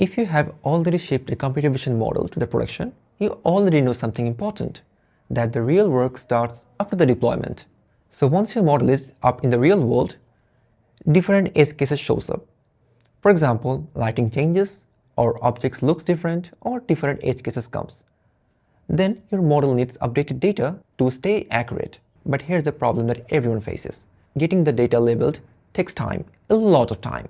If you have already shipped a computer vision model to the production, you already know something important, that the real work starts after the deployment. So once your model is up in the real world, different edge cases shows up. For example, lighting changes, or objects looks different, or different edge cases comes. Then your model needs updated data to stay accurate. But here's the problem that everyone faces. Getting the data labeled takes time, a lot of time.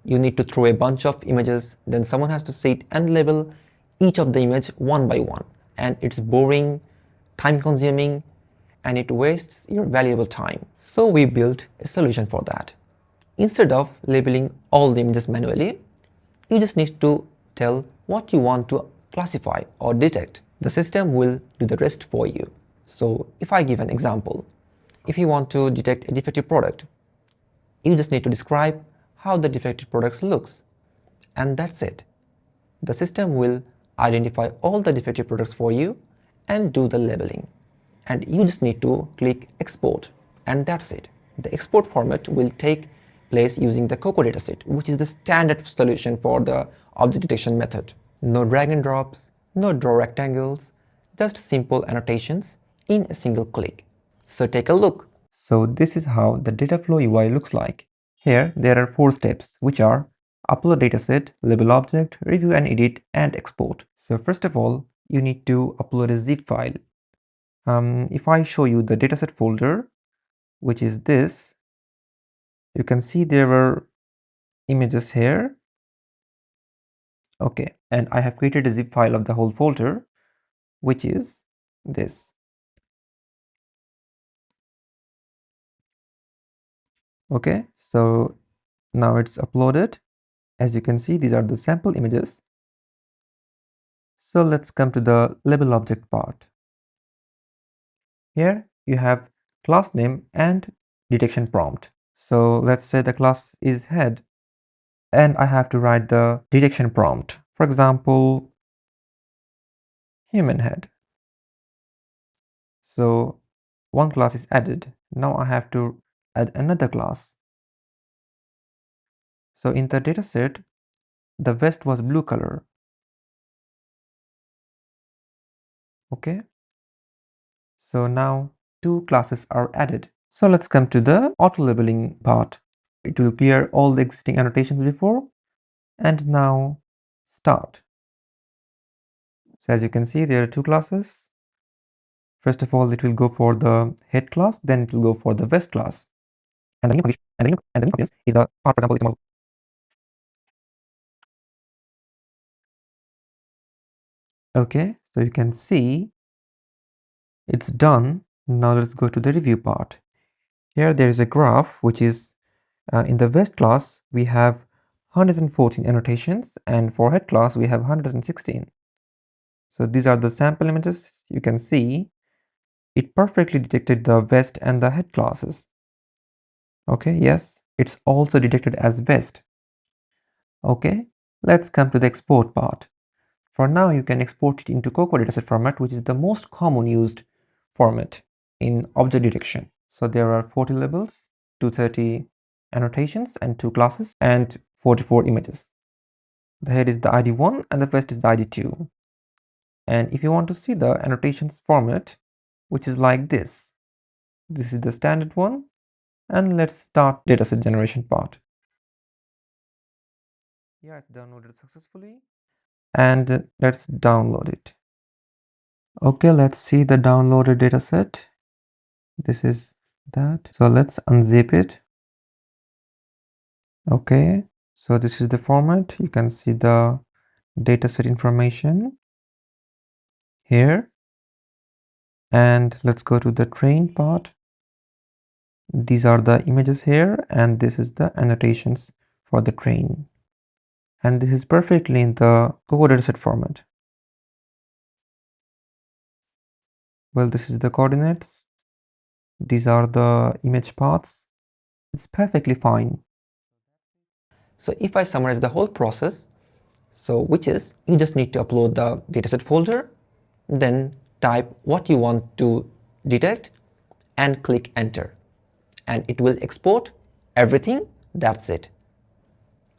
You need to throw a bunch of images, then someone has to sit and label each of the image one by one. And it's boring, time consuming, and it wastes your valuable time. So we built a solution for that. Instead of labeling all the images manually, you just need to tell what you want to classify or detect. The system will do the rest for you. So if I give an example, if you want to detect a defective product, you just need to describe how the defective product looks. And that's it. The system will identify all the defective products for you and do the labeling. And you just need to click export, and that's it. The export format will take place using the COCO dataset, which is the standard solution for the object detection method. No drag and drops, no draw rectangles, just simple annotations in a single click. So take a look. So this is how the data flow UI looks like. Here there are 4 steps, which are upload dataset, label object, review and edit, and export. So first of all, you need to upload a zip file. If I show you the dataset folder, which is this, you can see there were images here. Okay, and I have created a zip file of the whole folder, which is this. Okay, so now it's uploaded. As you can see, these are the sample images. So let's come to the label object part. Here you have class name and detection prompt. So let's say the class is head, and I have to write the detection prompt. For example, human head. So one class is added. Now I have to add another class. So in the dataset, the vest was blue color. Okay. So now 2 classes are added. So let's come to the auto labeling part. It will clear all the existing annotations before, and now start. So as you can see, there are 2 classes. First of all, it will go for the head class, then it will go for the vest class. And the new condition and the new condition is the part, for example, okay, so you can see it's done. Now let's go to the review part. Here there is a graph, which is in the vest class we have 114 annotations, and for head class we have 116. So these are the sample images. You can see it perfectly detected the vest and the head classes. Okay, yes, it's also detected as vest. Okay, let's come to the export part. For now, you can export it into COCO dataset format, which is the most common used format in object detection. So there are 40 labels, 230 annotations, and 2 classes, and 44 images. The head is the ID1 and the vest is the ID2. And if you want to see the annotations format, which is like this is the standard one. And let's start dataset generation part. Yeah, it's downloaded successfully. And let's download it. Okay, let's see the downloaded dataset. This is that. So let's unzip it. Okay, so this is the format. You can see the dataset information here. And let's go to the train part. These are the images here, and this is the annotations for the train. And this is perfectly in the COCO dataset format. Well, this is the coordinates. These are the image paths. It's perfectly fine. So if I summarize the whole process, which is you just need to upload the dataset folder, then type what you want to detect and click enter. And it will export everything. That's it.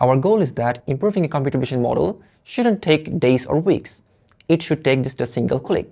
Our goal is that improving a computer vision model shouldn't take days or weeks. It should take just a single click.